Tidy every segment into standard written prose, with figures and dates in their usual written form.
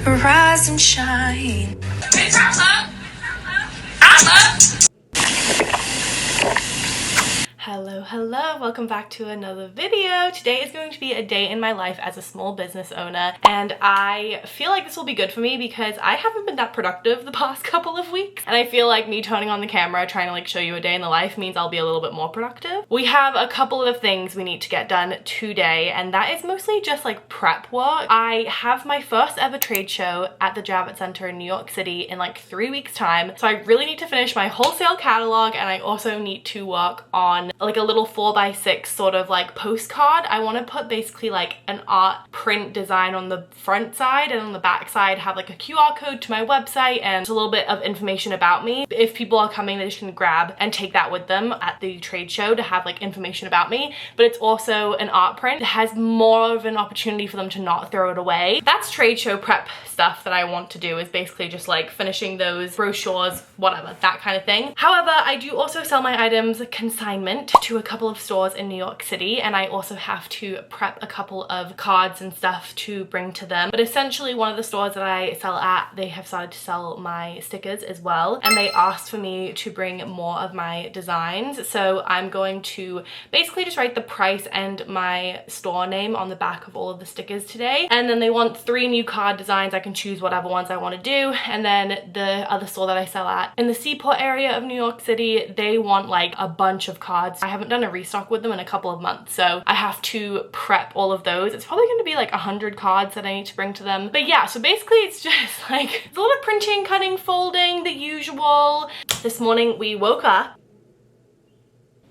rise and shine. Hello, welcome back to another video. Today is going to be a day in my life as a small business owner, and I feel like this will be good for me because I haven't been that productive the past couple of weeks, and I feel like me turning on the camera trying to like show you a day in the life means I'll be a little bit more productive. We have a couple of things we need to get done today, and that is mostly just like prep work. I have my first ever trade show at the Javits Center in New York City in like 3 weeks time, so I really need to finish my wholesale catalog, and I also need to work on like a little 4x6 sort of like postcard. I want to put basically like an art print design on the front side, and on the back side have like a QR code to my website and a little bit of information about me. If people are coming, they just can grab and take that with them at the trade show to have like information about me. But it's also an art print. It has more of an opportunity for them to not throw it away. That's trade show prep stuff that I want to do, is basically just like finishing those brochures, whatever, that kind of thing. However, I do also sell my items consignment to a couple of stores in New York City, and I also have to prep a couple of cards and stuff to bring to them. But essentially one of the stores that I sell at, they have started to sell my stickers as well, and they asked for me to bring more of my designs. So I'm going to basically just write the price and my store name on the back of all of the stickers today, and then they want 3 new card designs. I can choose whatever ones I want to do. And then the other store that I sell at in the Seaport area of New York City, they want like a bunch of cards. I haven't done a restock with them in a couple of months, so I have to prep all of those. It's probably going to be like 100 cards that I need to bring to them. But yeah, so basically it's just like a lot of printing, cutting, folding, the usual. This morning we woke up.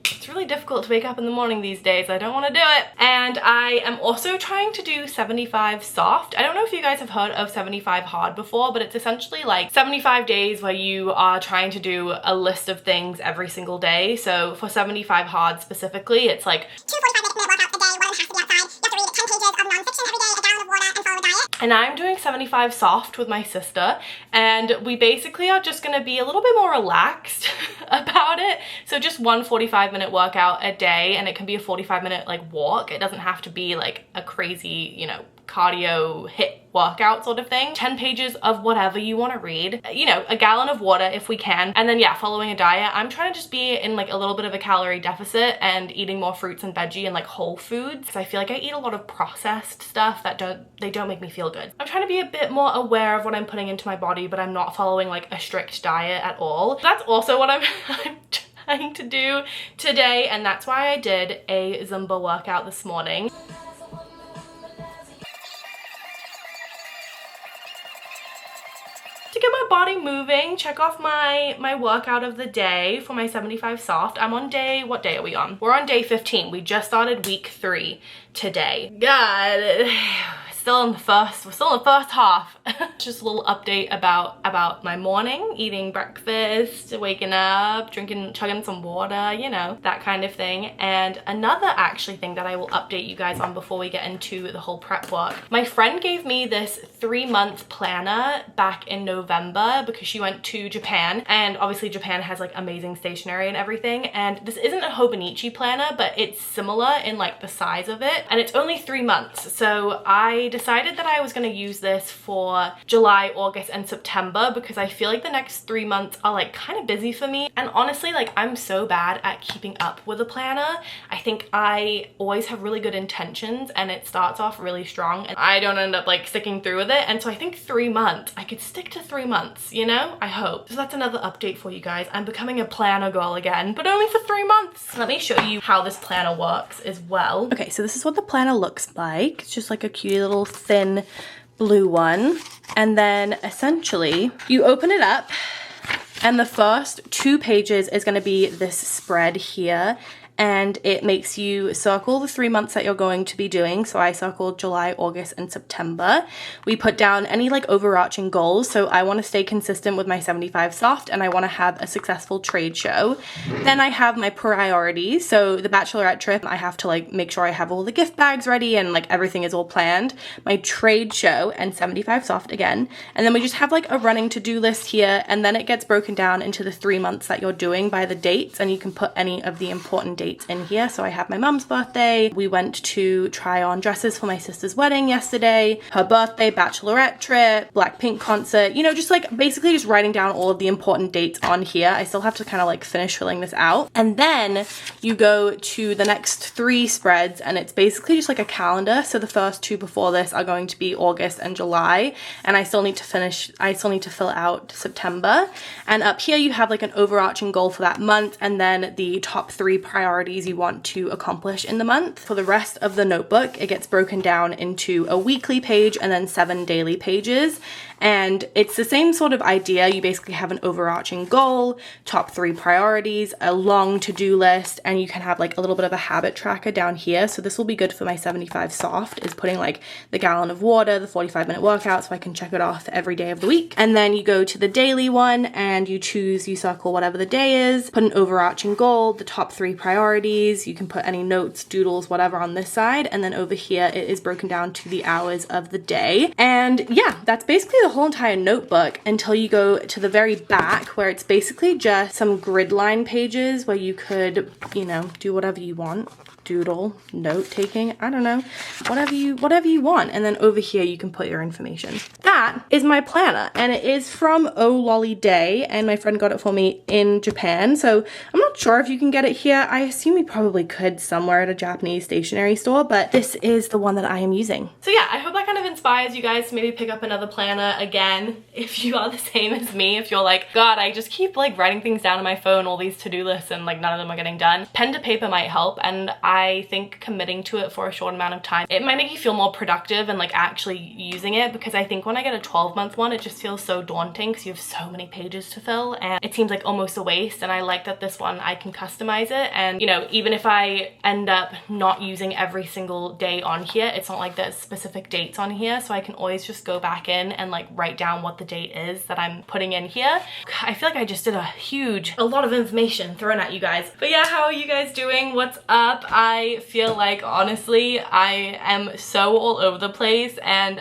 It's really difficult to wake up in the morning these days. I don't want to do it. And I am also trying to do 75 soft. I don't know if you guys have heard of 75 hard before, but it's essentially like 75 days where you are trying to do a list of things every single day. So for 75 hard specifically, it's like 2 45-minute workouts a day, one has to be outside. You have to read 10 pages of non-fiction every day, a gallon of water, and follow a diet. And I'm doing 75 soft with my sister, and we basically are just going to be a little bit more relaxed about it. So just one 45-minute workout a day, and it can be a 45-minute like walk. It doesn't have to be like a crazy, you know, cardio hit workout sort of thing. 10 pages of whatever you want to read, you know, a gallon of water if we can, and then yeah, following a diet. I'm trying to just be in like a little bit of a calorie deficit and eating more fruits and veggie and like whole foods, because I feel like I eat a lot of processed stuff that don't make me feel good. I'm trying to be a bit more aware of what I'm putting into my body, but I'm not following like a strict diet at all. That's also what I'm trying to do today, and that's why I did a Zumba workout this morning. To get my body moving, check off my workout of the day for my 75 soft. I'm on day, what day are we on? We're on day 15. We just started week 3 today. God, we're still in the first half. Just a little update about my morning, eating breakfast, waking up, chugging some water, you know, that kind of thing. And another actually thing that I will update you guys on before we get into the whole prep work. My friend gave me this 3-month planner back in November because she went to Japan, and obviously Japan has like amazing stationery and everything. And this isn't a Hobonichi planner, but it's similar in like the size of it, and it's only 3 months. So I decided that I was going to use this for July, August, and September because I feel like the next 3 months are like kind of busy for me. And honestly, like I'm so bad at keeping up with a planner. I think I always have really good intentions and it starts off really strong and I don't end up like sticking through with it. And so I think 3 months, I could stick to 3 months, you know? I hope. So that's another update for you guys. I'm becoming a planner girl again, but only for 3 months. Let me show you how this planner works as well. Okay, so this is what the planner looks like. It's just like a cute little thin blue one, and then essentially you open it up and the first 2 pages is going to be this spread here, and it makes you circle the 3 months that you're going to be doing. So I circled July, August, and September. We put down any like overarching goals. So I want to stay consistent with my 75 soft and I want to have a successful trade show. Then I have my priorities. So the bachelorette trip, I have to like make sure I have all the gift bags ready and like everything is all planned. My trade show and 75 soft again. And then we just have like a running to-do list here, and then it gets broken down into the 3 months that you're doing by the dates, and you can put any of the important dates dates in here. So I have my mum's birthday. We went to try on dresses for my sister's wedding yesterday, her birthday, bachelorette trip, Blackpink concert, you know, just like basically just writing down all of the important dates on here. I still have to kind of like finish filling this out. And then you go to the next 3 spreads and it's basically just like a calendar. So the first 2 before this are going to be August and July. And I still need to fill out September. And up here you have like an overarching goal for that month and then the top 3 priorities you want to accomplish in the month. For the rest of the notebook, it gets broken down into a weekly page and then 7 daily pages. And it's the same sort of idea. You basically have an overarching goal, top 3 priorities, a long to-do list, and you can have like a little bit of a habit tracker down here. So this will be good for my 75 soft, is putting like the gallon of water, the 45-minute workout, so I can check it off every day of the week. And then you go to the daily one and you circle whatever the day is, put an overarching goal, the top 3 priorities. You can put any notes, doodles, whatever on this side. And then over here, it is broken down to the hours of the day. And yeah, that's basically the whole entire notebook until you go to the very back where it's basically just some grid line pages where you could, you know, do whatever you want. Doodle, note taking, I don't know, whatever you want. And then over here you can put your information. That is my planner and it is from Oh Lolly Day and my friend got it for me in Japan. So I'm not sure if you can get it here. I assume you probably could somewhere at a Japanese stationery store, but this is the one that I am using. So yeah, I hope that kind of inspires you guys to maybe pick up another planner again if you are the same as me. If you're like, God, I just keep like writing things down on my phone, all these to-do lists and like none of them are getting done. Pen to paper might help, and I think committing to it for a short amount of time, it might make you feel more productive and like actually using it, because I think when I get a 12-month one, it just feels so daunting because you have so many pages to fill and it seems like almost a waste. And I like that this one I can customize it, and you know, even if I end up not using every single day on here, it's not like there's specific dates on here, so I can always just go back in and like write down what the date is that I'm putting in here. I feel like I just did a lot of information thrown at you guys. But yeah, how are you guys doing? What's up? I feel like honestly I am so all over the place, and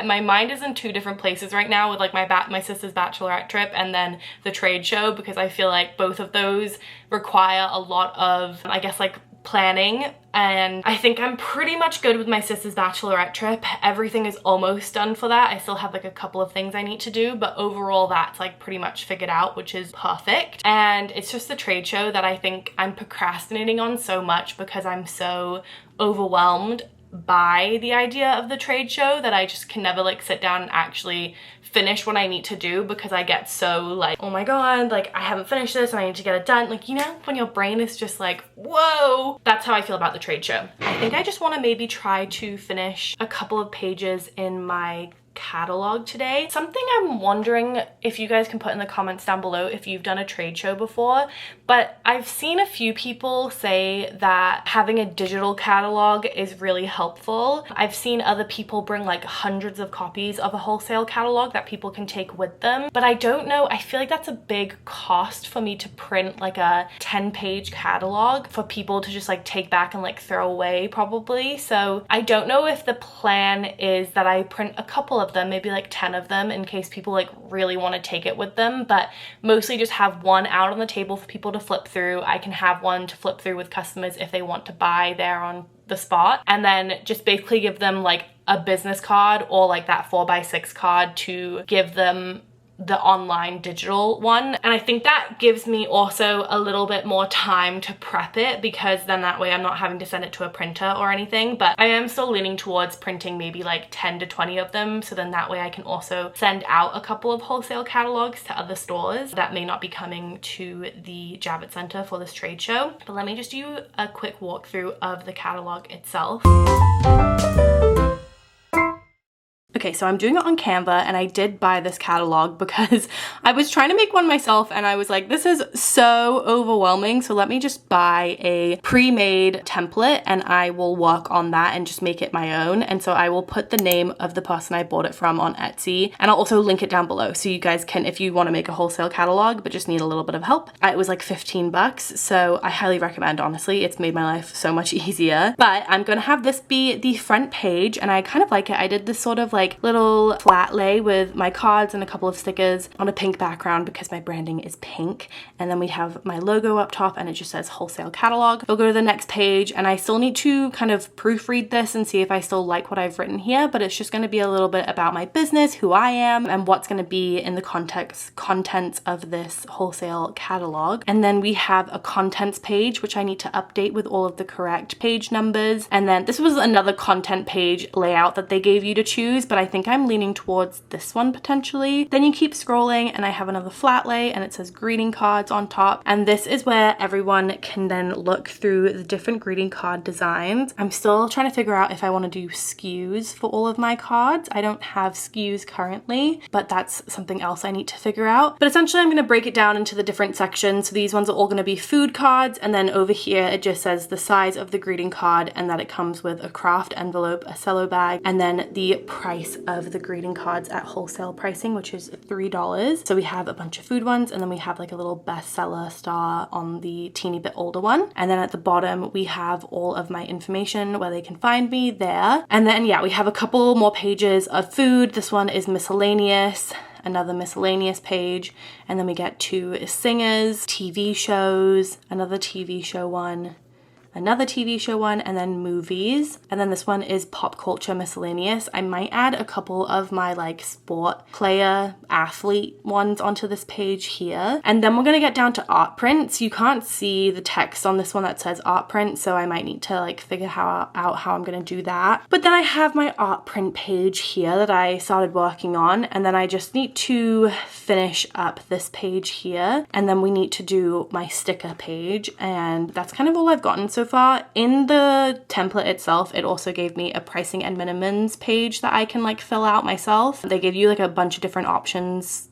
my mind is in 2 different places right now with like my sister's bachelorette trip and then the trade show, because I feel like both of those require a lot of, I guess, like planning. And I think I'm pretty much good with my sister's bachelorette trip. Everything is almost done for that. I still have like a couple of things I need to do, but overall that's like pretty much figured out, which is perfect. And it's just the trade show that I think I'm procrastinating on so much because I'm so overwhelmed by the idea of the trade show that I just can never like sit down and actually finish what I need to do, because I get so like, oh my god, like I haven't finished this and I need to get it done. Like, you know, when your brain is just like, whoa. That's how I feel about the trade show. I think I just want to maybe try to finish a couple of pages in my catalog today. Something I'm wondering if you guys can put in the comments down below if you've done a trade show before, but I've seen a few people say that having a digital catalog is really helpful. I've seen other people bring like hundreds of copies of a wholesale catalog that people can take with them, but I don't know, I feel like that's a big cost for me to print like a 10-page catalog for people to just like take back and like throw away probably. So I don't know if the plan is that I print a couple of them, maybe like 10 of them, in case people like really want to take it with them, but mostly just have one out on the table for people to flip through. I can have one to flip through with customers if they want to buy there on the spot, and then just basically give them like a business card or like that 4x6 card to give them the online digital one. And I think that gives me also a little bit more time to prep it, because then that way I'm not having to send it to a printer or anything. But I am still leaning towards printing maybe like 10 to 20 of them, so then that way I can also send out a couple of wholesale catalogs to other stores that may not be coming to the Javits Center for this trade show. But let me just do a quick walkthrough of the catalog itself. Okay, so I'm doing it on Canva, and I did buy this catalog because I was trying to make one myself and I was like, this is so overwhelming, so let me just buy a pre-made template and I will work on that and just make it my own. And so I will put the name of the person I bought it from on Etsy, and I'll also link it down below so you guys can, if you want to make a wholesale catalog but just need a little bit of help. It was like 15 bucks, so I highly recommend, honestly. It's made my life so much easier. But I'm gonna have this be the front page, and I kind of like it. I did this sort of like little flat lay with my cards and a couple of stickers on a pink background because my branding is pink. And then we have my logo up top and it just says Wholesale Catalog. We'll go to the next page and I still need to kind of proofread this and see if I still like what I've written here, but it's just going to be a little bit about my business, who I am, and what's going to be in the contents of this wholesale catalog. And then we have a contents page, which I need to update with all of the correct page numbers. And then this was another content page layout that they gave you to choose, but I think I'm leaning towards this one potentially. Then you keep scrolling and I have another flat lay and it says greeting cards on top. And this is where everyone can then look through the different greeting card designs. I'm still trying to figure out if I want to do SKUs for all of my cards. I don't have SKUs currently, but that's something else I need to figure out. But essentially I'm going to break it down into the different sections. So these ones are all going to be food cards, and then over here it just says the size of the greeting card and that it comes with a craft envelope, a cello bag, and then the price of the greeting cards at wholesale pricing, which is $3. So we have a bunch of food ones, and then we have like a little bestseller star on the teeny bit older one. And then at the bottom we have all of my information where they can find me there. And then yeah, we have a couple more pages of food. This one is miscellaneous, another miscellaneous page, and then we get to singers, TV shows, another TV show one, another TV show one, and then movies. And then this one is pop culture miscellaneous. I might add a couple of my like sport player athlete ones onto this page here. And then we're gonna get down to art prints. You can't see the text on this one that says art print, so I might need to like figure out how I'm gonna do that. But then I have my art print page here that I started working on, and then I just need to finish up this page here, and then we need to do my sticker page, and that's kind of all I've gotten so far. In the template itself, it also gave me a pricing and minimums page that I can like fill out myself. They give you like a bunch of different options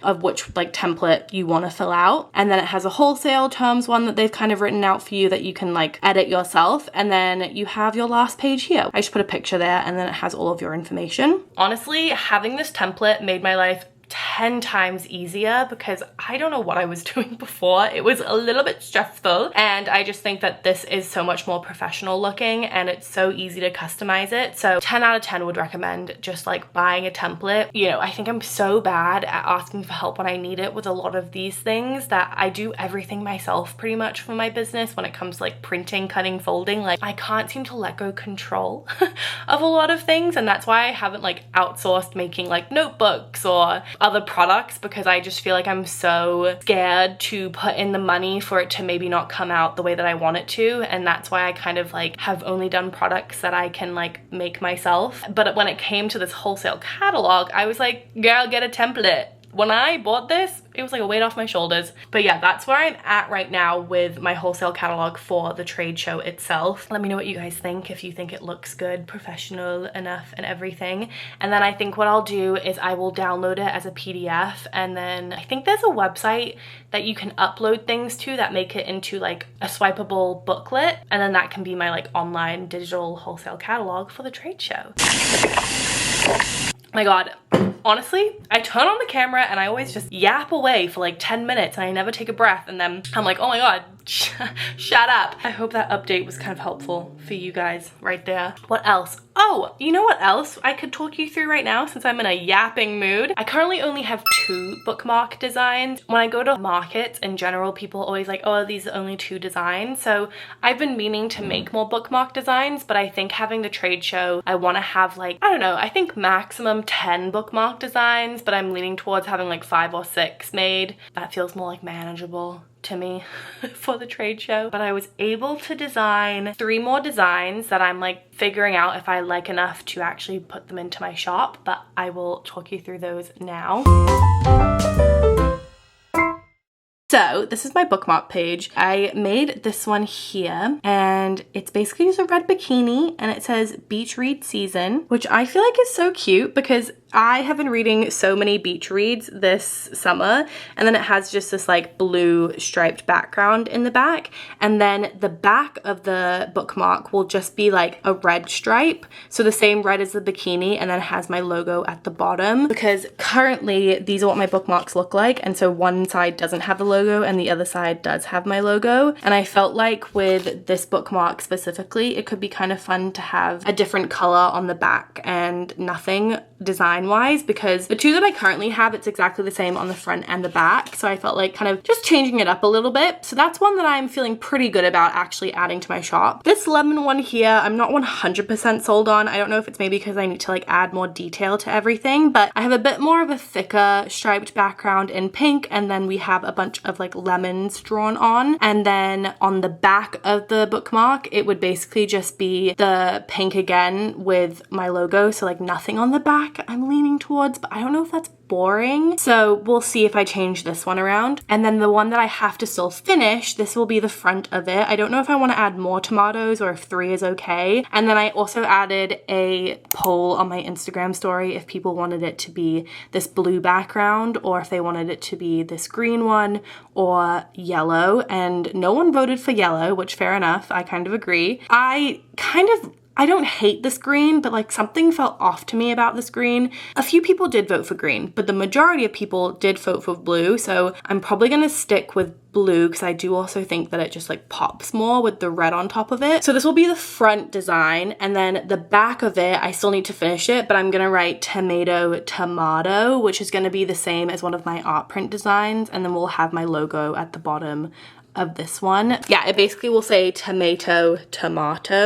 of which like template you want to fill out, and then it has a wholesale terms one that they've kind of written out for you that you can like edit yourself, and then you have your last page here. I just put a picture there and then it has all of your information. Honestly, having this template made my life 10 times easier because I don't know what I was doing before. It was a little bit stressful, and I just think that this is so much more professional looking and it's so easy to customize it. So 10 out of 10 would recommend just like buying a template. You know, I think I'm so bad at asking for help when I need it with a lot of these things that I do everything myself pretty much for my business when it comes to like printing, cutting, folding. Like I can't seem to let go control of a lot of things, and that's why I haven't like outsourced making like notebooks or other products, because I just feel like I'm so scared to put in the money for it to maybe not come out the way that I want it to. And that's why I kind of like have only done products that I can like make myself. But when it came to this wholesale catalog, I was like, girl, get a template. When I bought this, it was like a weight off my shoulders. But yeah, that's where I'm at right now with my wholesale catalog for the trade show itself. Let me know what you guys think, if you think it looks good, professional enough and everything. And then I think what I'll do is I will download it as a PDF, and then I think there's a website that you can upload things to that make it into like a swipeable booklet, and then that can be my like online digital wholesale catalog for the trade show. My God, honestly, I turn on the camera and I always just yap away for like 10 minutes and I never take a breath, and then I'm like, oh my God, shut up. I hope that update was kind of helpful for you guys right there. What else? Oh, you know what else I could talk you through right now since I'm in a yapping mood? I currently only have 2 bookmark designs. When I go to markets in general, people always like, oh, these are only 2 designs. So I've been meaning to make more bookmark designs, but I think having the trade show, I want to have like, I don't know, I think maximum 10 bookmark designs, but I'm leaning towards having like 5 or 6 made. That feels more like manageable to me for the trade show. But I was able to design 3 more designs that I'm like figuring out if I like enough to actually put them into my shop, but I will talk you through those now. So this is my bookmark page. I made this one here, and it's basically just a red bikini, and it says beach read season, which I feel like is so cute because I have been reading so many beach reads this summer, and then it has just this like blue striped background in the back, and then the back of the bookmark will just be like a red stripe, so the same red as the bikini, and then it has my logo at the bottom, because currently these are what my bookmarks look like, and so one side doesn't have the logo logo and the other side does have my logo. And I felt like with this bookmark specifically, it could be kind of fun to have a different color on the back and nothing design wise, because the two that I currently have, it's exactly the same on the front and the back. So I felt like kind of just changing it up a little bit. So that's one that I'm feeling pretty good about actually adding to my shop. This lemon one here, I'm not 100% sold on. I don't know if it's maybe because I need to like add more detail to everything, but I have a bit more of a thicker striped background in pink, and then we have a bunch of like lemons drawn on. And then on the back of the bookmark, it would basically just be the pink again with my logo. So like nothing on the back I'm leaning towards, but I don't know if that's boring. So we'll see if I change this one around. And then the one that I have to still finish, this will be the front of it. I don't know if I want to add more tomatoes or if 3 is okay. And then I also added a poll on my Instagram story if people wanted it to be this blue background or if they wanted it to be this green one or yellow. And no one voted for yellow, which fair enough. I kind of agree. I don't hate this green, but like something felt off to me about this green. A few people did vote for green, but the majority of people did vote for blue. So I'm probably going to stick with blue because I do also think that it just like pops more with the red on top of it. So this will be the front design, and then the back of it, I still need to finish it, but I'm going to write tomato, which is going to be the same as one of my art print designs. And then we'll have my logo at the bottom of this one. Yeah, it basically will say tomato,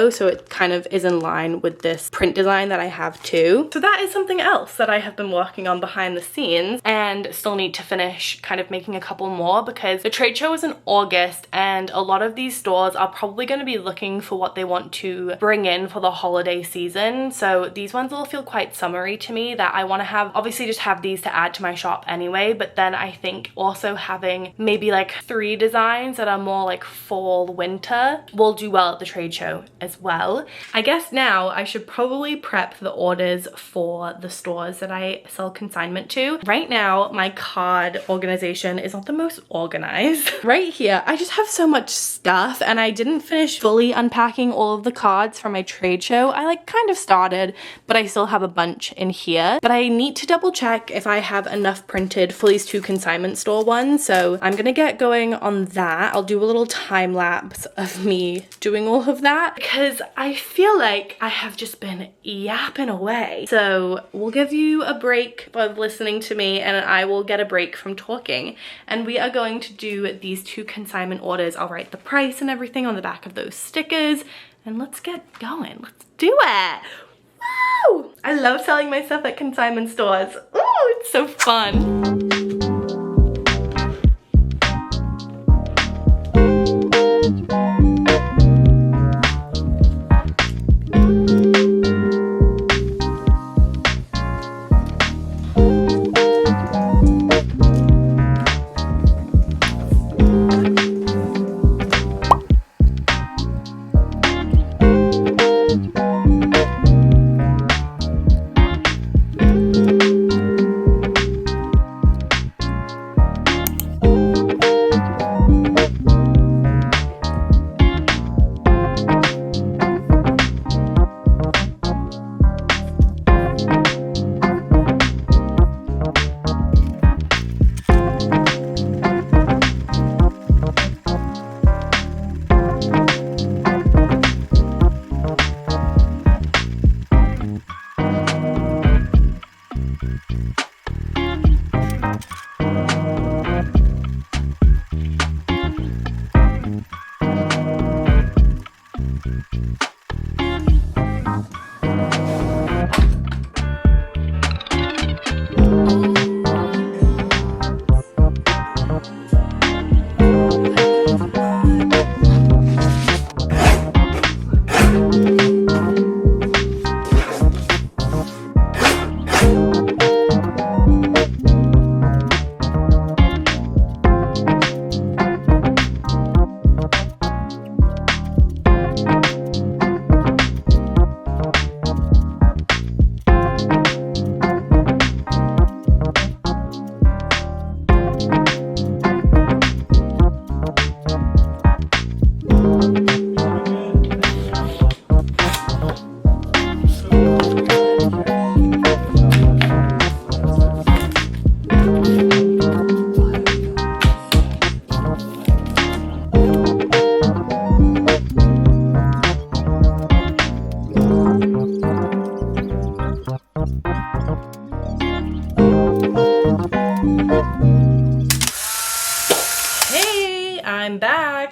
so it kind of is in line with this print design that I have too. So that is something else that I have been working on behind the scenes and still need to finish kind of making a couple more, because the trade show is in August and a lot of these stores are probably going to be looking for what they want to bring in for the holiday season. So these ones will feel quite summery to me, that I want to have, obviously just have these to add to my shop anyway, but then I think also having maybe like 3 designs that are more like fall winter will do well at the trade show as well. I guess now I should probably prep the orders for the stores that I sell consignment to. Right now my card organization is not the most organized. Right here I just have so much stuff and I didn't finish fully unpacking all of the cards from my trade show. I like kind of started, but I still have a bunch in here. But I need to double check if I have enough printed for these 2 consignment store ones. So I'm gonna get going on that. I'll do a little time lapse of me doing all of that because I feel like I have just been yapping away. So we'll give you a break of listening to me and I will get a break from talking. And we are going to do these 2 consignment orders. I'll write the price and everything on the back of those stickers and let's get going. Let's do it. Woo! I love selling my stuff at consignment stores. Ooh, it's so fun.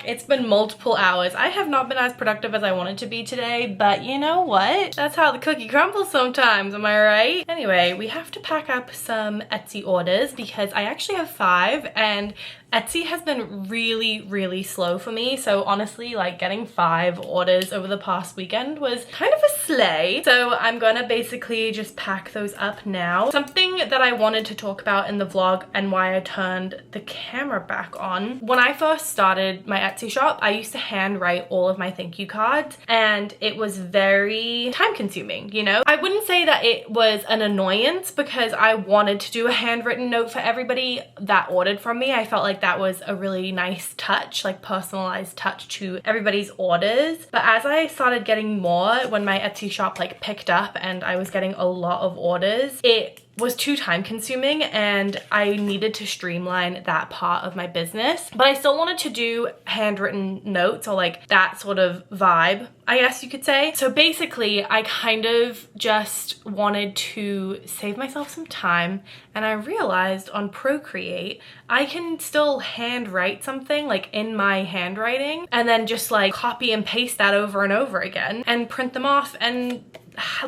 back. It's been multiple hours. I have not been as productive as I wanted to be today, but you know what? That's how the cookie crumbles sometimes, am I right? Anyway, we have to pack up some Etsy orders because I actually have 5 and Etsy has been really slow for me. So honestly, like getting 5 orders over the past weekend was kind of a slay. So I'm gonna basically just pack those up now. Something that I wanted to talk about in the vlog and why I turned the camera back on. When I first started my Etsy shop, I used to handwrite all of my thank you cards and it was very time consuming, you know? I wouldn't say that it was an annoyance because I wanted to do a handwritten note for everybody that ordered from me. I felt like that was a really nice touch, like personalized touch to everybody's orders. But as I started getting more, when my Etsy shop like picked up and I was getting a lot of orders, it was too time consuming and I needed to streamline that part of my business. But I still wanted to do handwritten notes or like that sort of vibe, I guess you could say. So basically I kind of just wanted to save myself some time and I realized on Procreate I can still handwrite something like in my handwriting and then just like copy and paste that over and over again and print them off and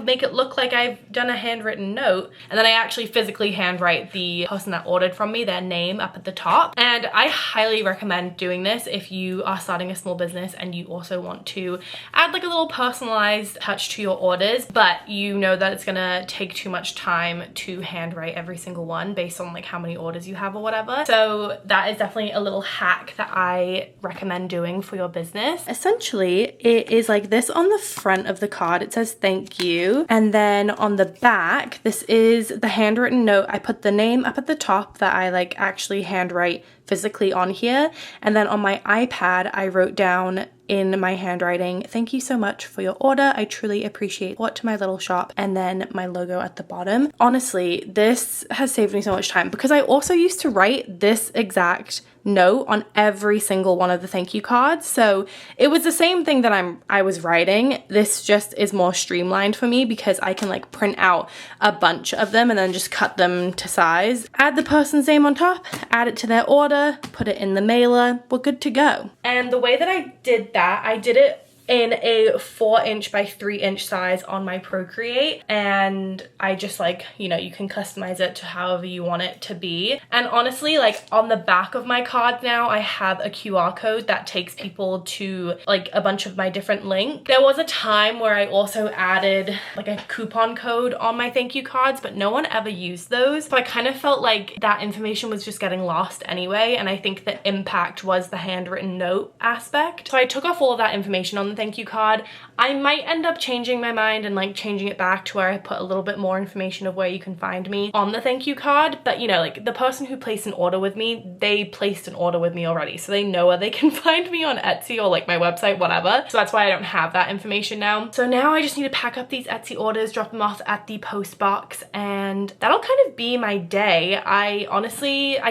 make it look like I've done a handwritten note, and then I actually physically handwrite the person that ordered from me, their name up at the top. And I highly recommend doing this if you are starting a small business and you also want to add like a little personalized touch to your orders, but you know that it's gonna take too much time to handwrite every single one based on like how many orders you have or whatever. So that is definitely a little hack that I recommend doing for your business. Essentially, it is like this on the front of the card. It says thank you, and then on the back this is the handwritten note. I put the name up at the top that I like actually handwrite physically on here, and then on my iPad I wrote down in my handwriting, thank you so much for your order, I truly appreciate what to my little shop, and then my logo at the bottom. Honestly, this has saved me so much time because I also used to write this exact note on every single one of the thank you cards. So it was the same thing that I was writing. This just is more streamlined for me because I can like print out a bunch of them and then just cut them to size, add the person's name on top, add it to their order, put it in the mailer, we're good to go. And the way that I did that, I did it in a 4" by 3" size on my Procreate, and I just like, you know, you can customize it to however you want it to be. And honestly, like on the back of my card now I have a QR code that takes people to like a bunch of my different links. There was a time where I also added like a coupon code on my thank you cards, but no one ever used those, so I kind of felt like that information was just getting lost anyway, and I think the impact was the handwritten note aspect. So I took off all of that information on the thank you card. I might end up changing my mind and like changing it back to where I put a little bit more information of where you can find me on the thank you card, but you know, like the person who placed an order with me, they placed an order with me already, so they know where they can find me on Etsy or like my website, whatever. So that's why I don't have that information now. So now I just need to pack up these Etsy orders, drop them off at the post box, and that'll kind of be my day. I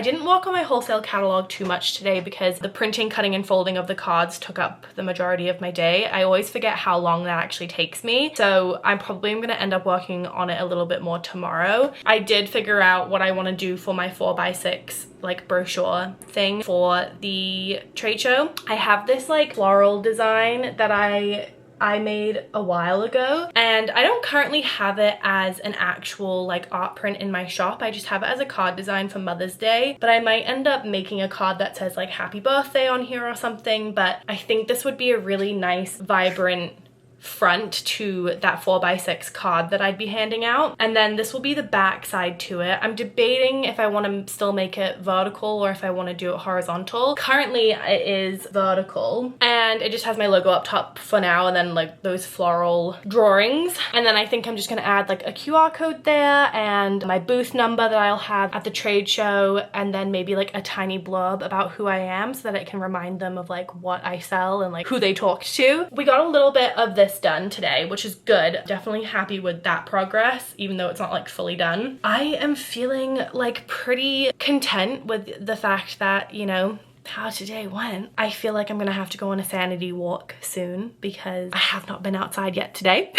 didn't work on my wholesale catalog too much today because the printing, cutting, and folding of the cards took up the majority of my day. I always forget how long that actually takes me, so I'm probably gonna end up working on it a little bit more tomorrow. I did figure out what I want to do for my 4x6 like brochure thing for the trade show. I have this like floral design that I made a while ago, and I don't currently have it as an actual like art print in my shop. I just have it as a card design for Mother's Day, but I might end up making a card that says like happy birthday on here or something. But I think this would be a really nice vibrant front to that 4x6 card that I'd be handing out, and then this will be the back side to it. I'm debating if I want to still make it vertical or if I want to do it horizontal. Currently it is vertical and it just has my logo up top for now, and then like those floral drawings, and then I think I'm just gonna add like a QR code there and my booth number that I'll have at the trade show, and then maybe like a tiny blurb about who I am so that it can remind them of like what I sell and like who they talked to. We got a little bit of this done today, which is good. Definitely happy with that progress, even though it's not like fully done. I am feeling like pretty content with the fact that, you know, how today went. I feel like I'm gonna have to go on a sanity walk soon because I have not been outside yet today.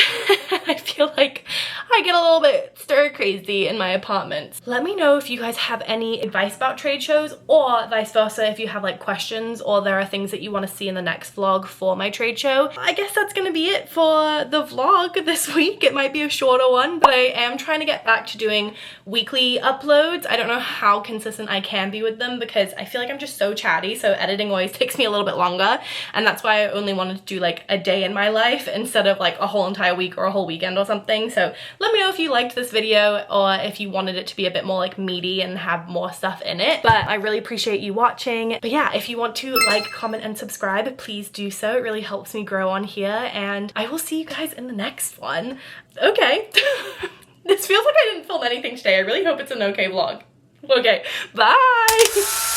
I feel like I get a little bit stir crazy in my apartment. Let me know if you guys have any advice about trade shows, or vice versa, if you have like questions or there are things that you want to see in the next vlog for my trade show. I guess that's gonna be it for the vlog this week. It might be a shorter one, but I am trying to get back to doing weekly uploads. I don't know how consistent I can be with them because I feel like I'm just so chatty, so editing always takes me a little bit longer, and that's why I only wanted to do like a day in my life instead of like a whole entire week or a whole weekend or something. So let me know if you liked this video or if you wanted it to be a bit more like meaty and have more stuff in it. But I really appreciate you watching. But yeah, if you want to like, comment, and subscribe, please do so. It really helps me grow on here, and I will see you guys in the next one. Okay. This feels like I didn't film anything today. I really hope it's an okay vlog. Okay, bye!